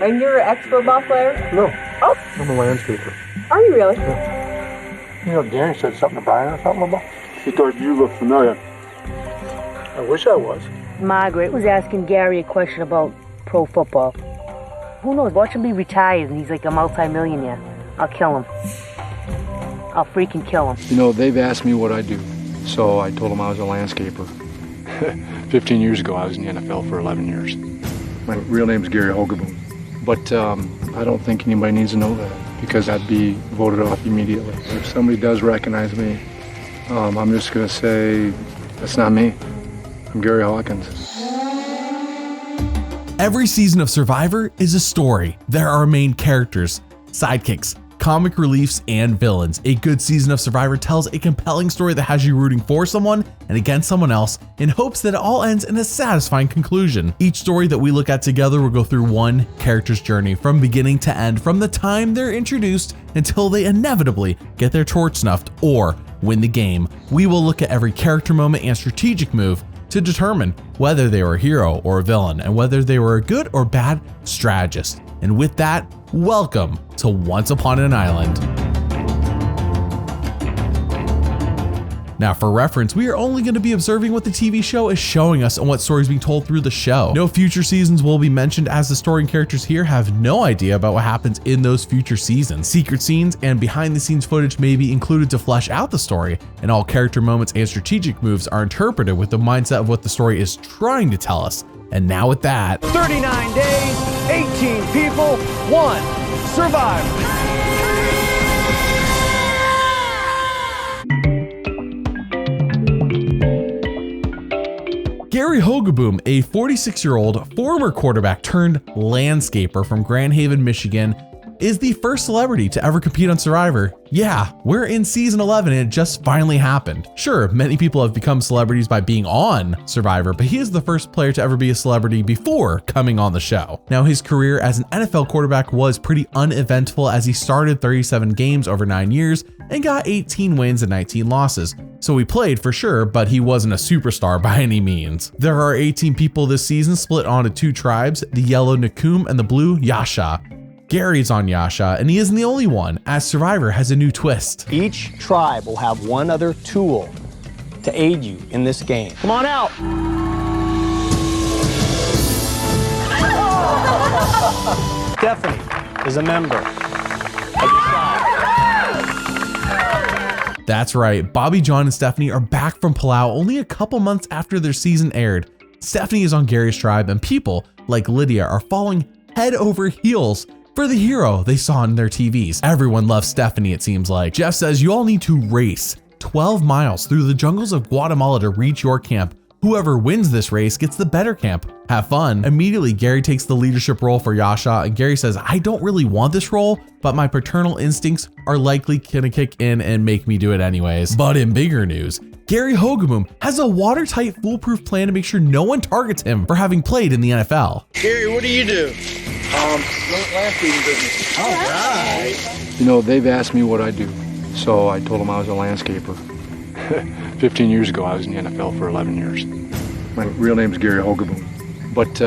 And you're an ex-football player? No. Oh. I'm a landscaper. Are you really? Yeah. You know, Gary said something to Brian or something about. He thought you looked familiar. I wish I was. Margaret was asking Gary a question about pro football. Who knows? Watch him be retired and he's like a multi-millionaire. I'll kill him. I'll freaking kill him. You know, they've asked me what I do, so I told them I was a landscaper. 15 years ago, I was in the NFL for 11 years. My real name's Gary Hogeboom, but I don't think anybody needs to know that because I'd be voted off immediately. If somebody does recognize me, I'm just going to say, that's not me. I'm Gary Hawkins. Every season of Survivor is a story. There are main characters, sidekicks, comic reliefs, and villains. A good season of Survivor tells a compelling story that has you rooting for someone and against someone else in hopes that it all ends in a satisfying conclusion. Each story that we look at together will go through one character's journey from beginning to end, from the time they're introduced until they inevitably get their torch snuffed or win the game. We will look at every character moment and strategic move to determine whether they were a hero or a villain and whether they were a good or bad strategist. And with that, welcome to Once Upon an Island. Now, for reference, we are only going to be observing what the TV show is showing us and what story is being told through the show. No future seasons will be mentioned, as the story and characters here have no idea about what happens in those future seasons. Secret scenes and behind the scenes footage may be included to flesh out the story, and all character moments and strategic moves are interpreted with the mindset of what the story is trying to tell us. And now with that, 39 days, 18 people, 1 survivor. Gary Hogeboom, a 46-year-old former quarterback turned landscaper from Grand Haven, Michigan, is the first celebrity to ever compete on Survivor. Yeah, we're in season 11 and it just finally happened. Sure, many people have become celebrities by being on Survivor, but he is the first player to ever be a celebrity before coming on the show. Now, his career as an NFL quarterback was pretty uneventful, as he started 37 games over 9 years and got 18 wins and 19 losses. So he played for sure, but he wasn't a superstar by any means. There are 18 people this season split onto 2 tribes, the yellow Nakum and the blue Yasha. Gary's on Yasha, and he isn't the only one, as Survivor has a new twist. Each tribe will have one other tool to aid you in this game. Come on out. Stephanie is a member of the tribe. That's right, Bobby, John, and Stephanie are back from Palau only a couple months after their season aired. Stephanie is on Gary's tribe, and people like Lydia are falling head over heels for the hero they saw on their TVs. Everyone loves Stephanie, it seems like. Jeff says you all need to race 12 miles through the jungles of Guatemala to reach your camp. Whoever wins this race gets the better camp. Have fun. Immediately, Gary takes the leadership role for Yasha, and Gary says, I don't really want this role, but my paternal instincts are likely gonna kick in and make me do it anyways. But in bigger news, Gary Hogeboom has a watertight, foolproof plan to make sure no one targets him for having played in the NFL. Gary, what do you do? Landscaping business. All right. You know, they've asked me what I do, so I told them I was a landscaper. 15 years ago, I was in the NFL for 11 years. My real name's Gary Hogeboom, but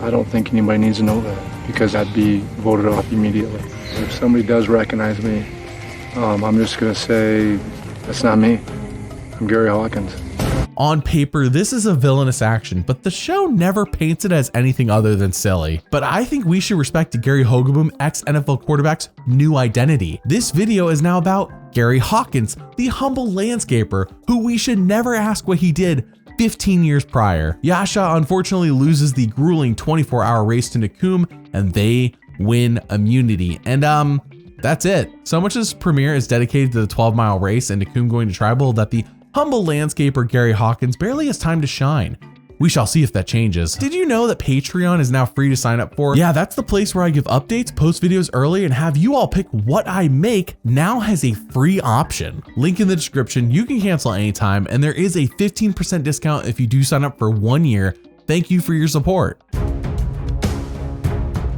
I don't think anybody needs to know that because I'd be voted off immediately. If somebody does recognize me, I'm just going to say, that's not me. I'm Gary Hawkins. On paper, this is a villainous action, but the show never paints it as anything other than silly. But I think we should respect Gary Hogeboom, ex-NFL quarterback's new identity. This video is now about Gary Hawkins, the humble landscaper who we should never ask what he did 15 years prior. Yasha unfortunately loses the grueling 24-hour race to Nakum, and they win immunity. And that's it. So much of this premiere is dedicated to the 12-mile race and Nakum going to tribal that the humble landscaper Gary Hawkins barely has time to shine. We shall see if that changes. Did you know that Patreon is now free to sign up for? Yeah, that's the place where I give updates, post videos early, and have you all pick what I make now has a free option. Link in the description. You can cancel anytime, and there is a 15% discount if you do sign up for 1 year. Thank you for your support.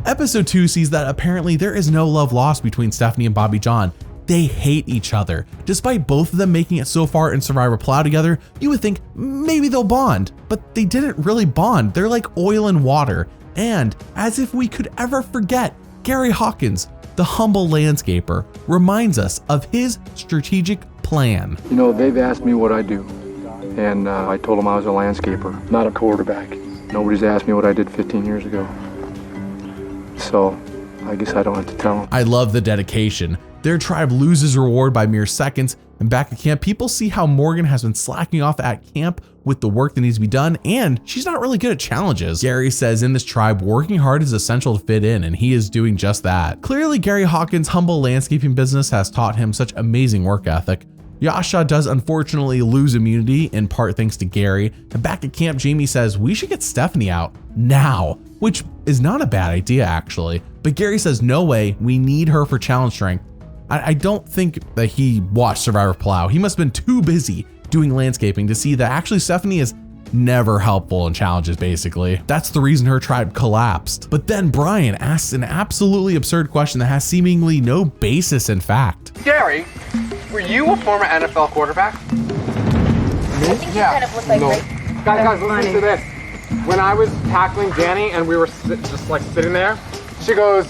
Episode 2 sees that apparently there is no love lost between Stephanie and Bobby John. They hate each other. Despite both of them making it so far in Survivor Palau together, you would think maybe they'll bond, but they didn't really bond. They're like oil and water, And as if we could ever forget, Gary Hawkins, the humble landscaper, reminds us of his strategic plan. You know, they've asked me what I do, and I told them I was a landscaper, not a quarterback. Nobody's asked me what I did 15 years ago. So I guess I don't have to tell them. I love the dedication. Their tribe loses reward by mere seconds, and back at camp, people see how Morgan has been slacking off at camp with the work that needs to be done, and she's not really good at challenges. Gary says in this tribe, working hard is essential to fit in, and he is doing just that. Clearly, Gary Hawkins' humble landscaping business has taught him such amazing work ethic. Yasha does unfortunately lose immunity, in part thanks to Gary, and back at camp, Jamie says we should get Stephanie out now, which is not a bad idea actually, but Gary says no way, we need her for challenge strength. I don't think that he watched Survivor Plow. He must have been too busy doing landscaping to see that actually Stephanie is never helpful in challenges, basically. That's the reason her tribe collapsed. But then Brian asks an absolutely absurd question that has seemingly no basis in fact. Gary, were you a former NFL quarterback? Yeah. Kind of look like Guys, listen to this. When I was tackling Danny and we were just like sitting there, she goes,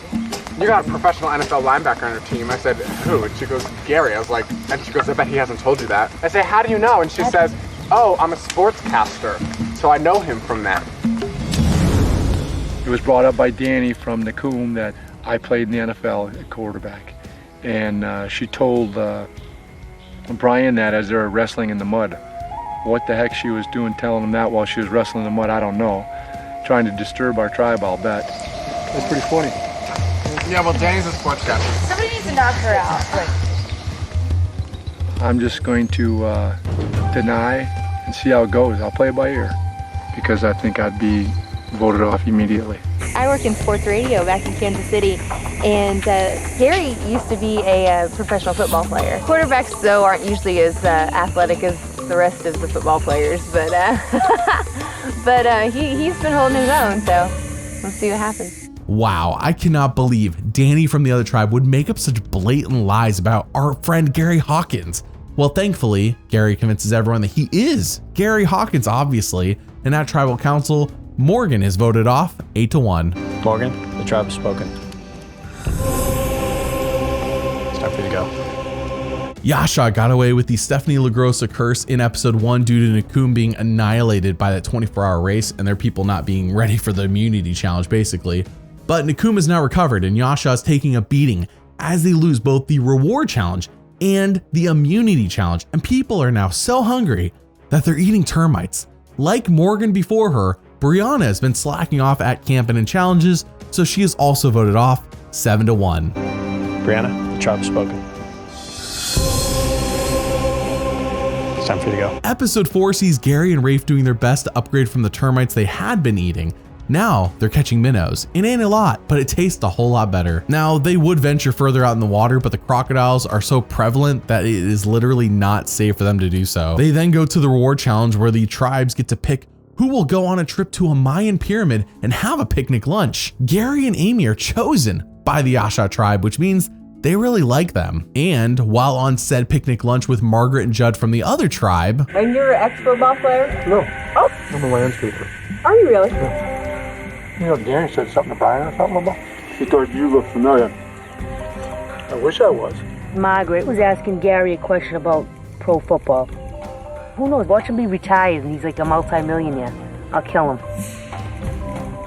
"You got a professional NFL linebacker on your team." I said, "Who?" And she goes, "Gary." I was like, and she goes, "I bet he hasn't told you that." I say, "How do you know?" And she says, "Oh, I'm a sportscaster, so I know him from that." It was brought up by Danny from Nacum that I played in the NFL at quarterback. And she told Brian that as they were wrestling in the mud. What the heck she was doing telling him that while she was wrestling in the mud, I don't know. Trying to disturb our tribe, I'll bet. That's pretty funny. Yeah, well, Danny's a sportscaster. Somebody needs to knock her out. I'm just going to deny and see how it goes. I'll play it by ear because I think I'd be voted off immediately. I work in sports radio back in Kansas City, and Gary used to be a professional football player. Quarterbacks, though, aren't usually as athletic as the rest of the football players, but he's been holding his own, so let's see what happens. Wow, I cannot believe Danny from the other tribe would make up such blatant lies about our friend Gary Hawkins. Well, thankfully, Gary convinces everyone that he is Gary Hawkins, obviously, and at tribal council, Morgan is voted off 8-1. Morgan, the tribe has spoken. It's time for you to go. Yasha got away with the Stephanie LaGrossa curse in episode 1 due to Nacum being annihilated by that 24-hour race and their people not being ready for the immunity challenge, basically. But Nacum is now recovered and Yasha is taking a beating as they lose both the reward challenge and the immunity challenge, and people are now so hungry that they're eating termites. Like Morgan before her, Brianna has been slacking off at camp and in challenges, so she is also voted off 7-1. Brianna, the tribe has spoken. It's time for you to go. Episode 4 sees Gary and Rafe doing their best to upgrade from the termites they had been eating. Now they're catching minnows. It ain't a lot, but it tastes a whole lot better. Now they would venture further out in the water, but the crocodiles are so prevalent that it is literally not safe for them to do so. They then go to the reward challenge where the tribes get to pick who will go on a trip to a Mayan pyramid and have a picnic lunch. Gary and Amy are chosen by the Yasha tribe, which means they really like them. And while on said picnic lunch with Margaret and Judd from the other tribe. And you're an ex-football player? No, Oh, I'm a landscaper. are you really? You know, Danny said something to Brian or something about. He thought you looked familiar. I wish I was. Margaret was asking Gary a question about pro football. Who knows, watch him be retired and he's like a multi-millionaire. I'll kill him.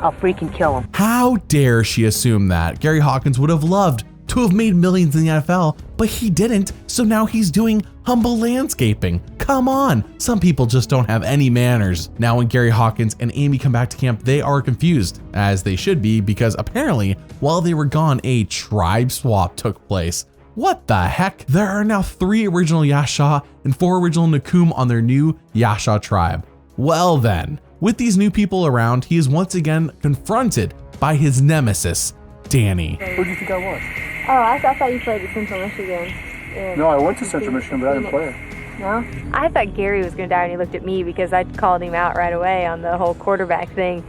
I'll freaking kill him. How dare she assume that? Gary Hawkins would have loved to have made millions in the NFL, but he didn't, so now he's doing humble landscaping. Come on, some people just don't have any manners. Now when Gary Hawkins and Amy come back to camp, they are confused, as they should be, because apparently, while they were gone, a tribe swap took place. What the heck? There are now 3 original Yasha and 4 original Nacum on their new Yasha tribe. Well then, with these new people around, he is once again confronted by his nemesis, Danny. Who do you think I was? Oh, I thought you played at Central Michigan. No, I went to Central Michigan, but I didn't play it. No? I thought Gary was going to die when he looked at me because I'd called him out right away on the whole quarterback thing.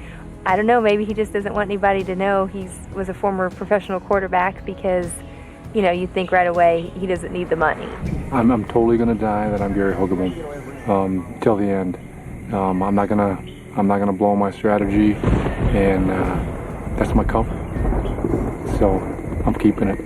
I don't know, maybe he just doesn't want anybody to know he was a former professional quarterback because, you know, you think right away he doesn't need the money. I'm totally gonna die that I'm Gary Hogeboom till the end. I'm not gonna blow my strategy, and That's my cover. So I'm keeping it.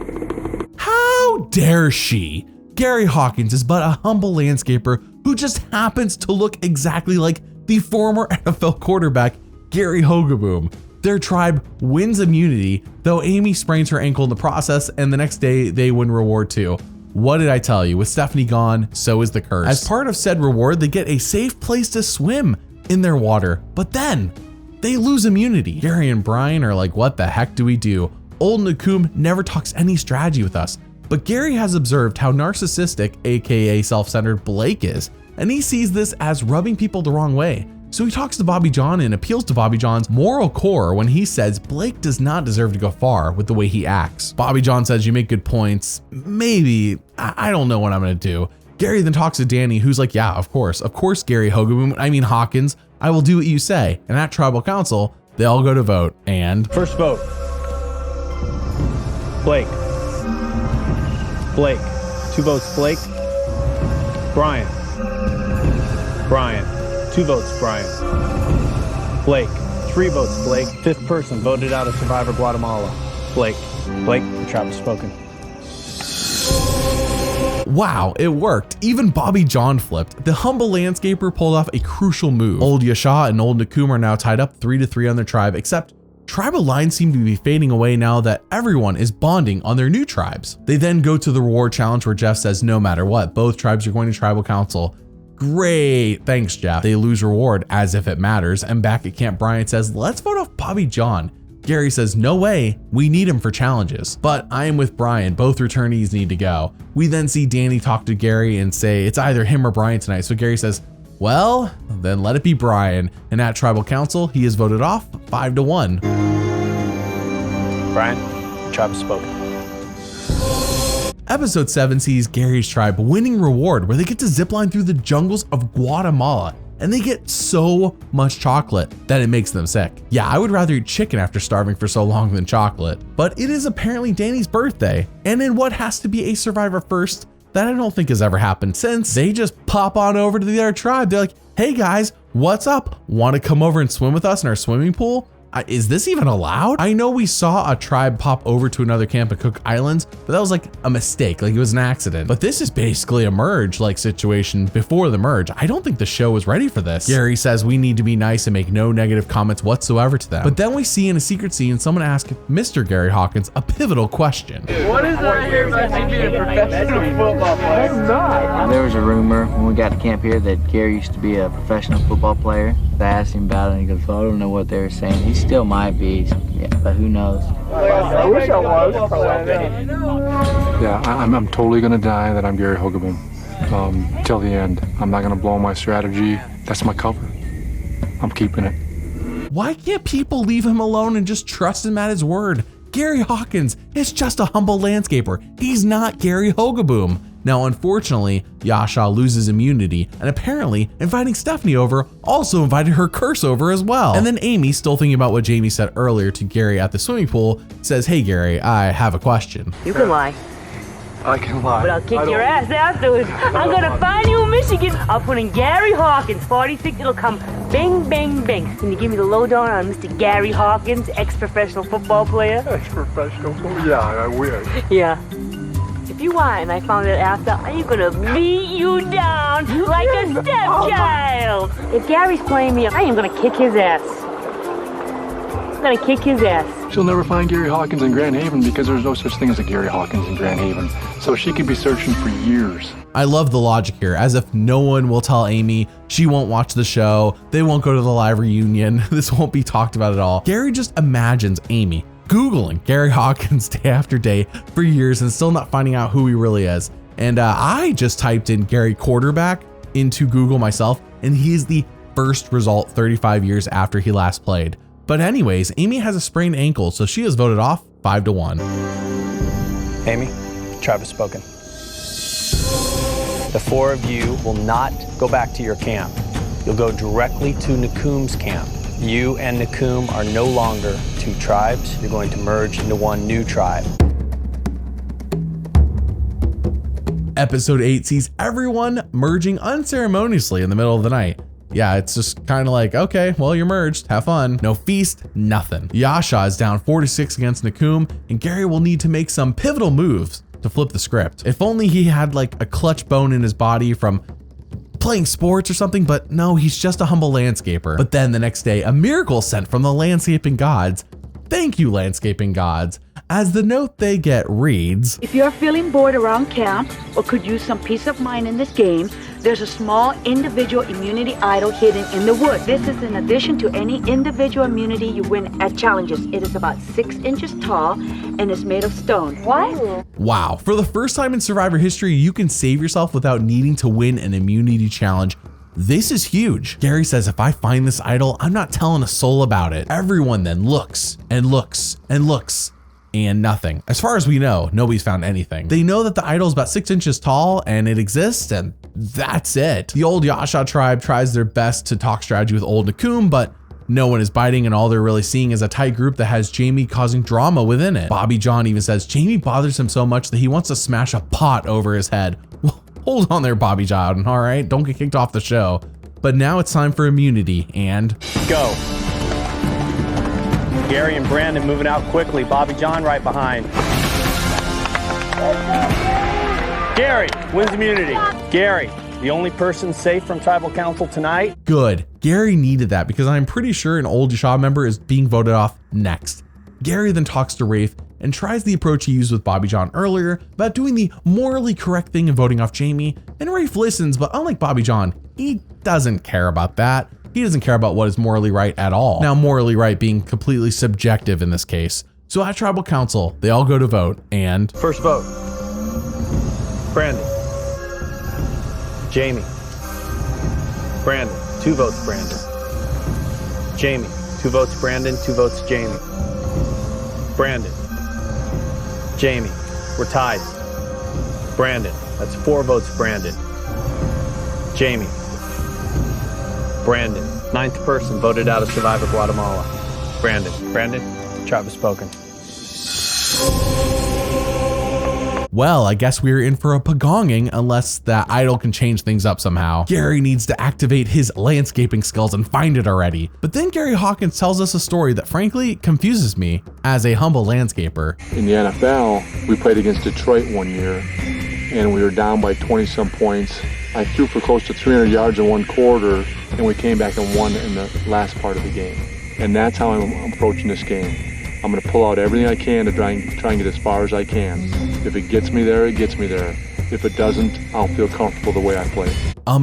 How dare she? Gary Hawkins is but a humble landscaper who just happens to look exactly like the former NFL quarterback Gary Hogeboom. Their tribe wins immunity, though Amy sprains her ankle in the process, and the next day they win reward too. What did I tell you? With Stephanie gone, so is the curse. As part of said reward, they get a safe place to swim in their water, but then they lose immunity. Gary and Brian are like, what the heck do we do? Old Nakum never talks any strategy with us, but Gary has observed how narcissistic, aka self-centered, Blake is, and he sees this as rubbing people the wrong way. So he talks to Bobby John and appeals to Bobby John's moral core when he says Blake does not deserve to go far with the way he acts. Bobby John says, you make good points. Maybe, I don't know what I'm gonna do. Gary then talks to Danny, who's like, yeah, of course, Gary Hawkins, I will do what you say. And at tribal council, they all go to vote, and First vote. Blake. 2 votes Blake. Brian. 2 votes Brian. Blake. 3 votes Blake. 5th person voted out of Survivor Guatemala. Blake. The tribe has spoken. wow, it worked. Even Bobby John flipped. The humble landscaper pulled off a crucial move. Old Yasha and Old Nakum are now tied up 3-3 on their tribe, except tribal lines seem to be fading away now that everyone is bonding on their new tribes. They then go to the reward challenge where Jeff says no matter what, both tribes are going to tribal council. Great, thanks Jeff. They lose reward as if it matters, and back at camp Brian says let's vote off Bobby John. Gary says no way, we need him for challenges. But I am with Brian, both returnees need to go. We then see Danny talk to Gary and say it's either him or Brian tonight, so Gary says well, then let it be Brian. And at tribal council, he is voted off 5-1. Brian, tribe has spoken. Episode 7 sees Gary's tribe winning reward where they get to zipline through the jungles of Guatemala, and they get so much chocolate that it makes them sick. Yeah, I would rather eat chicken after starving for so long than chocolate. But it is apparently Danny's birthday, and in what has to be a Survivor first that I don't think has ever happened since, they just pop on over to their tribe. They're like, hey guys, what's up? Want to come over and swim with us in our swimming pool? Is this even allowed? I know we saw a tribe pop over to another camp at Cook Islands, but that was like a mistake, like it was an accident. But this is basically a merge like situation before the merge. I don't think the show was ready for this. Gary says we need to be nice and make no negative comments whatsoever to them. But then we see in a secret scene someone ask Mr. Gary Hawkins a pivotal question. What is there here about you being a professional football player? I'm not. There was a rumor when we got to camp here that Gary used to be a professional football player. I asked him about it and he goes, well, I don't know what they were saying. He still might be, yeah, but who knows? I wish I was. Yeah, I'm totally gonna die that I'm Gary Hogeboom. Till the end. I'm not gonna blow my strategy. That's my cover. I'm keeping it. Why can't people leave him alone and just trust him at his word? Gary Hawkins is just a humble landscaper. He's not Gary Hogeboom. Now, unfortunately, Yasha loses immunity, and apparently inviting Stephanie over also invited her curse over as well. And then Amy, still thinking about what Jamie said earlier to Gary at the swimming pool, says, hey Gary, I have a question. You can lie. I can lie. But I'll kick your ass afterwards. I'm gonna find you in Michigan. I'll put in Gary Hawkins, 46, it'll come bang, bang, bang. Can you give me the lowdown on Mr. Gary Hawkins, ex-professional football player? Ex-professional football? Yeah, I wish. Yeah. If you want and I found it after, I'm gonna beat you down like a stepchild. If Gary's playing me, I am gonna kick his ass. I'm gonna kick his ass. She'll never find Gary Hawkins in Grand Haven because there's no such thing as a Gary Hawkins in Grand Haven. So she could be searching for years. I love the logic here, as if no one will tell Amy, she won't watch the show, they won't go to the live reunion, this won't be talked about at all. Gary just imagines Amy Googling Gary Hawkins day after day for years and still not finding out who he really is. And I just typed in Gary quarterback into Google myself, and he's the first result 35 years after he last played. But anyways, Amy has a sprained ankle, so she is voted off 5-1. Amy, tribe has spoken. The 4 of you will not go back to your camp. You'll go directly to Nakum's camp. You and Nakum are no longer 2 tribes. You're going to merge into one new tribe. Episode 8 sees everyone merging unceremoniously in the middle of the night. Yeah, it's just kind of like, okay, well, you're merged. Have fun. No feast, nothing. Yasha is down 4-6 against Nakum, and Gary will need to make some pivotal moves to flip the script. If only he had like a clutch bone in his body from playing sports or something, but no, he's just a humble landscaper. But then the next day, a miracle sent from the landscaping gods. Thank you, landscaping gods. As the note they get reads, if you're feeling bored around camp or could use some peace of mind in this game, there's a small individual immunity idol hidden in the wood. This is in addition to any individual immunity you win at challenges. It is about 6 inches tall and is made of stone. What? Wow, for the first time in Survivor history, you can save yourself without needing to win an immunity challenge. This is huge. Gary says if I find this idol, I'm not telling a soul about it. Everyone then looks and looks and looks, and nothing. As far as we know, nobody's found anything. They know that the idol is about 6 inches tall and it exists, and that's it. The old Yasha tribe tries their best to talk strategy with old Nakum, but no one is biting, and all they're really seeing is a tight group that has Jamie causing drama within it. Bobby John even says Jamie bothers him so much that he wants to smash a pot over his head. Well, hold on there, Bobby John, all right? Don't get kicked off the show. But now it's time for immunity, and Go. Gary and Brandon moving out quickly. Bobby John right behind. Gary wins immunity. Gary, the only person safe from tribal council tonight. Good. Gary needed that because I'm pretty sure an old Yasha member is being voted off next. Gary then talks to Rafe and tries the approach he used with Bobby John earlier about doing the morally correct thing and voting off Jamie, and Rafe listens, but unlike Bobby John, he doesn't care about that. He doesn't care about what is morally right at all. Now, morally right being completely subjective in this case. So at tribal council, they all go to vote, and first vote. Brandon. Jamie. Brandon. 2 votes Brandon. Jamie. 2 votes Brandon, 2 votes Jamie. Brandon. Jamie. We're tied. Brandon. That's 4 votes Brandon. Jamie. Brandon. 9th person voted out of Survivor Guatemala. Brandon. Brandon, tribe has spoken. well, I guess we're in for a pagonging unless that idol can change things up somehow. Gary needs to activate his landscaping skills and find it already. But then Gary Hawkins tells us a story that frankly confuses me as a humble landscaper. In the NFL, we played against Detroit one year and we were down by 20-some points. I threw for close to 300 yards in one quarter and we came back and won in the last part of the game. And that's how I'm approaching this game. I'm going to pull out everything I can to try and get as far as I can. If it gets me there, it gets me there. If it doesn't, I'll feel comfortable the way I play.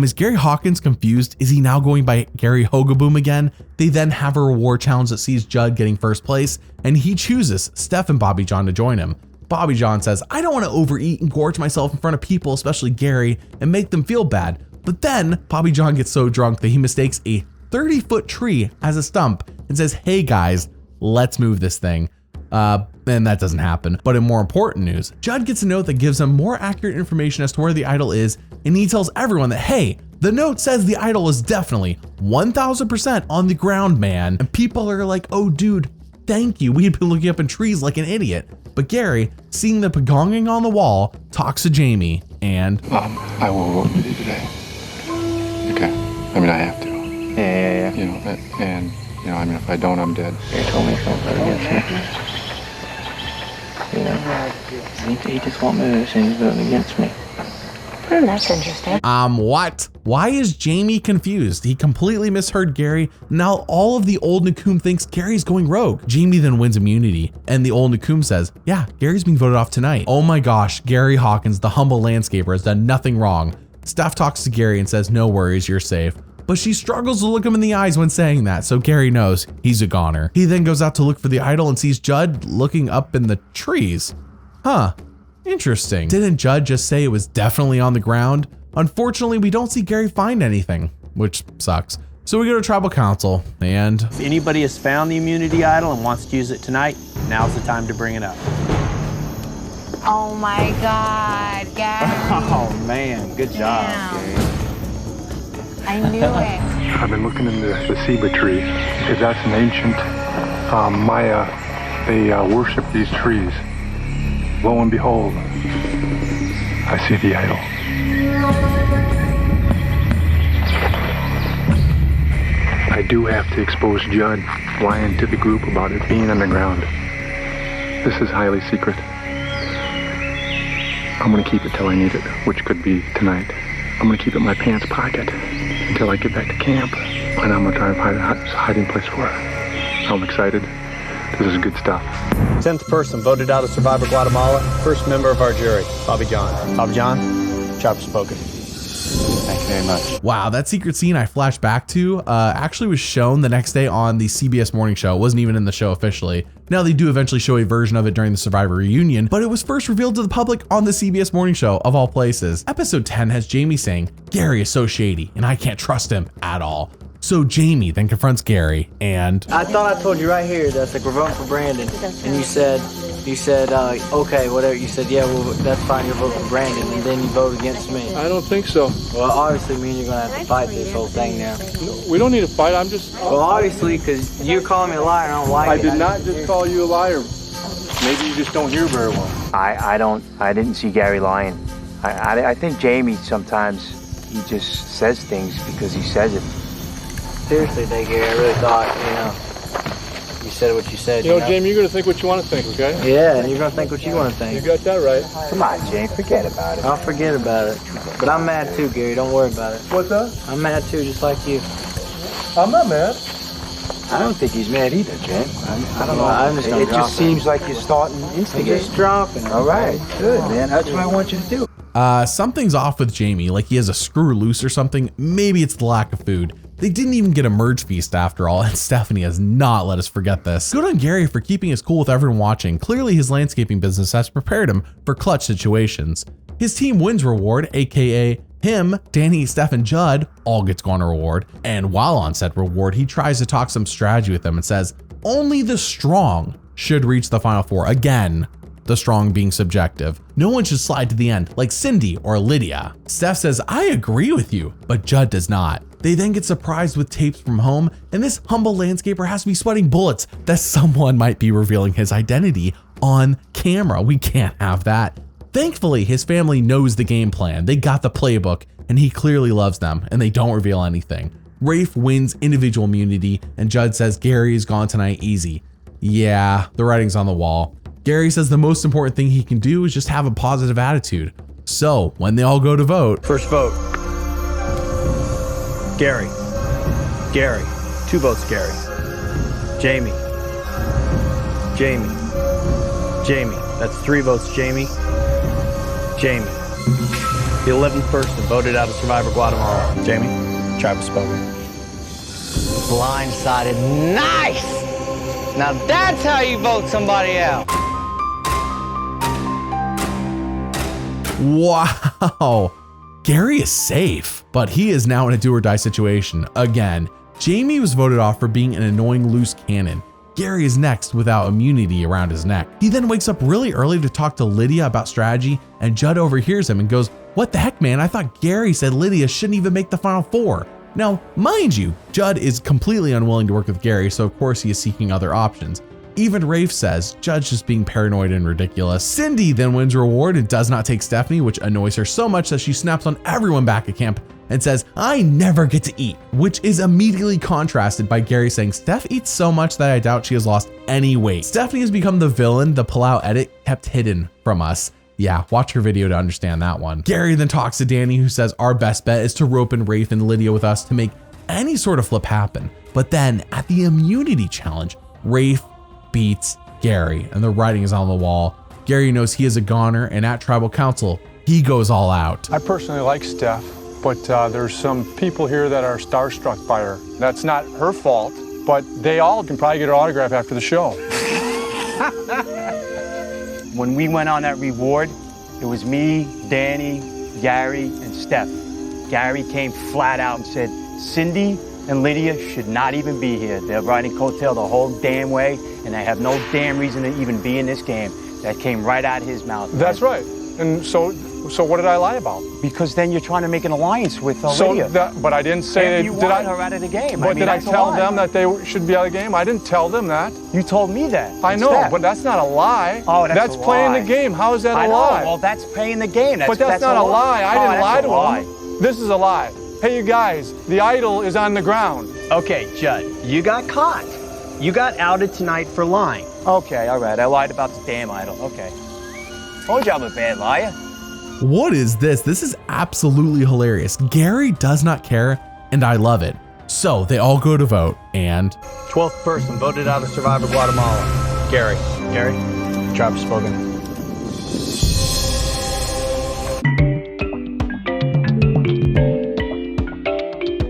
Is Gary Hawkins confused? Is he now going by Gary Hogeboom again? They then have a reward challenge that sees Judd getting first place, and he chooses Steph and Bobby John to join him. Bobby John says, I don't want to overeat and gorge myself in front of people, especially Gary, and make them feel bad. But then Bobby John gets so drunk that he mistakes a 30-foot tree as a stump and says, hey guys, let's move this thing. And that doesn't happen. But in more important news, Judd gets a note that gives him more accurate information as to where the idol is, and he tells everyone that, hey, the note says the idol is definitely 1000% on the ground, man. And people are like, oh dude, thank you. We had been looking up in trees like an idiot. But Gary, seeing the pagonging on the wall, talks to Jamie and I will vote with you today. Okay. I mean, I have to. Yeah. You know, and you know, I mean, if I don't, I'm dead. He told me something against me. You know, he just won't move and he's voting against me. That's interesting. What? Why is Jamie confused? He completely misheard Gary. Now all of the old Nakum thinks Gary's going rogue. Jamie then wins immunity, and the old Nakum says, yeah, Gary's being voted off tonight. Oh my gosh, Gary Hawkins, the humble landscaper, has done nothing wrong. Steph talks to Gary and says, no worries, you're safe. But she struggles to look him in the eyes when saying that, so Gary knows he's a goner. He then goes out to look for the idol and sees Judd looking up in the trees. Huh, interesting. Didn't Judd just say it was definitely on the ground? Unfortunately, we don't see Gary find anything, which sucks. So we go to tribal council and... If anybody has found the immunity idol and wants to use it tonight, now's the time to bring it up. Oh my God, Gary. Oh man, good job, Gary. I knew it. I've been looking into the ceiba tree because that's an ancient Maya. They worship these trees. Lo and behold, I see the idol. I do have to expose Judd lying to the group about it being underground. This is highly secret. I'm gonna keep it till I need it, which could be tonight. I'm gonna keep it in my pants pocket until I get back to camp, and I'm gonna try and find a hiding place for it. I'm excited. This is good stuff. 10th person voted out of Survivor Guatemala. First member of our jury, Bobby John. Bobby John, chopper spoken. Thank you very much. Wow, that secret scene I flashed back to actually was shown the next day on the CBS morning show. It wasn't even in the show officially. Now they do eventually show a version of it during the Survivor reunion, but it was first revealed to the public on the CBS morning show of all places. Episode 10 has Jamie saying, "Gary is so shady and I can't trust him at all." So Jamie then confronts Gary and... I thought I told you right here that we're voting for Brandon, and you said, okay, whatever. You said, yeah, well, that's fine, you're voting for Brandon, and then you vote against me. I don't think so. Well, obviously, me and you're going to have to fight this whole thing now. We don't need to fight. I'm just... Well, obviously, because you're calling me a liar, and I don't like it. I did not just call you a liar. Maybe you just don't hear very well. I didn't see Gary lying. I think Jamie sometimes, he just says things because he says it. Seriously, Gary, I really thought, you said what you said. You know, Jamie, you're going to think what you want to think, okay? Yeah, and you're going to think what you want to think. You got that right. Come on, Jamie, forget about it. I'll forget about it. But I'm mad too, Gary, don't worry about it. What's that? I'm mad too, just like you. I'm not mad. I don't think he's mad either, Jim. I don't know. I'm just it just seems like you're starting instigating. I'm just dropping. All right, good, man. That's what I want you to do. Something's off with Jamie, like he has a screw loose or something. Maybe it's the lack of food. They didn't even get a merge feast after all, and Stephanie has not let us forget this. Good on Gary for keeping his cool with everyone watching. Clearly his landscaping business has prepared him for clutch situations. His team wins reward, aka him, Danny, Steph, and Judd all gets gone a reward. And while on said reward, he tries to talk some strategy with them and says, only the strong should reach the final four. Again, the strong being subjective. No one should slide to the end like Cindy or Lydia. Steph says, I agree with you, but Judd does not. They then get surprised with tapes from home, and this humble landscaper has to be sweating bullets that someone might be revealing his identity on camera. We can't have that. Thankfully, his family knows the game plan. They got the playbook, and he clearly loves them, and they don't reveal anything. Rafe wins individual immunity, and Judd says Gary is gone tonight easy. Yeah, the writing's on the wall. Gary says the most important thing he can do is just have a positive attitude. So when they all go to vote. First vote. Gary. 2 votes Gary. Jamie. That's 3 votes Jamie. The 11th person voted out of Survivor Guatemala. Jamie, Travis spoken. Blindsided. Nice! Now that's how you vote somebody out. Wow. Gary is safe, but he is now in a do or die situation. Again, Jamie was voted off for being an annoying loose cannon. Gary is next without immunity around his neck. He then wakes up really early to talk to Lydia about strategy, and Judd overhears him and goes, what the heck, man? I thought Gary said Lydia shouldn't even make the final four. Now, mind you, Judd is completely unwilling to work with Gary, so of course he is seeking other options. Even Rafe says Judd's just being paranoid and ridiculous. Cindy then wins a reward and does not take Stephanie, which annoys her so much that she snaps on everyone back at camp and says, I never get to eat, which is immediately contrasted by Gary saying, Steph eats so much that I doubt she has lost any weight. Stephanie has become the villain the Palau edit kept hidden from us. Yeah, watch her video to understand that one. Gary then talks to Danny, who says our best bet is to rope in Rafe and Lydia with us to make any sort of flip happen. But then at the immunity challenge, Rafe beats Gary, and the writing is on the wall. Gary knows he is a goner, and at tribal council, he goes all out. I personally like Steph, but there's some people here that are starstruck by her. That's not her fault, but they all can probably get her autograph after the show. When we went on that reward, it was me, Danny, Gary, and Steph. Gary came flat out and said, Cindy and Lydia should not even be here. They're riding coattail the whole damn way, and they have no damn reason to even be in this game. That came right out of his mouth. That's right. And so what did I lie about? Because then you're trying to make an alliance with Lydia. But I didn't say you wanted her out of the game. But did I tell them that they should be out of the game? I didn't tell them that. You told me that. I know, but that's not a lie. Oh, that's a playing lie. the game. How is that I a know. lie? Well, that's playing the game. But that's not a lie. I didn't lie to lie. them. This is a lie. Hey, you guys, the idol is on the ground. Okay, Judd, you got caught. You got outed tonight for lying. Okay, all right. I lied about the damn idol. Okay. Told you I'm a bad liar. What is this? This is absolutely hilarious. Gary does not care, and I love it. So they all go to vote, and 12th person voted out of Survivor Guatemala. Gary. Gary, tribe has spoken.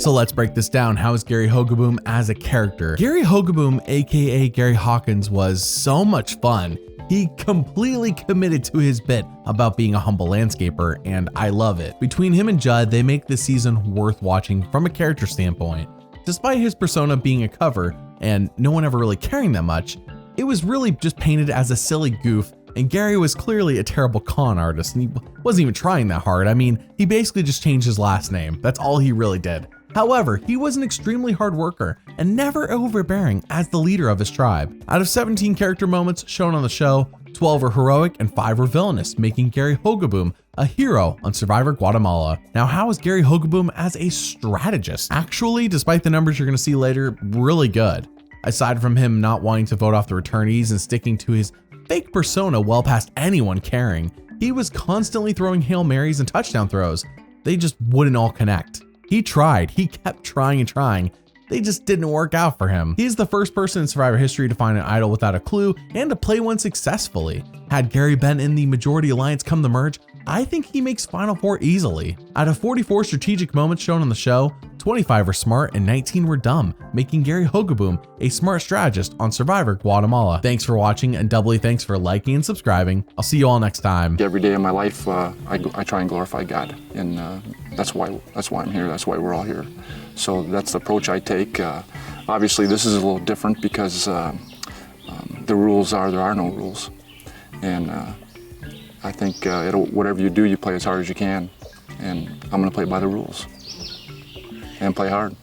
so let's break this down. How is Gary Hogeboom as a character? Gary Hogeboom, aka Gary Hawkins, was so much fun. He completely committed to his bit about being a humble landscaper, and I love it. Between him and Judd, they make this season worth watching from a character standpoint. Despite his persona being a cover and no one ever really caring that much, it was really just painted as a silly goof, and Gary was clearly a terrible con artist, and he wasn't even trying that hard. I mean, he basically just changed his last name. That's all he really did. However, he was an extremely hard worker and never overbearing as the leader of his tribe. Out of 17 character moments shown on the show, 12 are heroic and 5 are villainous, making Gary Hogeboom a hero on Survivor Guatemala. Now, how is Gary Hogeboom as a strategist? Actually, despite the numbers you're gonna see later, really good. Aside from him not wanting to vote off the returnees and sticking to his fake persona well past anyone caring, he was constantly throwing Hail Marys and touchdown throws. They just wouldn't all connect. He tried, he kept trying and trying. They just didn't work out for him. He's the first person in Survivor history to find an idol without a clue and to play one successfully. Had Gary been in the majority alliance come the merge, I think he makes Final Four easily. Out of 44 strategic moments shown on the show, 25 were smart and 19 were dumb, making Gary Hogeboom a smart strategist on Survivor Guatemala. Thanks for watching, and doubly thanks for liking and subscribing. I'll see you all next time. Every day of my life, I try and glorify God, and that's why I'm here. That's why we're all here. So that's the approach I take. Obviously, this is a little different because the rules are there are no rules, and I think whatever you do, you play as hard as you can, and I'm going to play by the rules and play hard.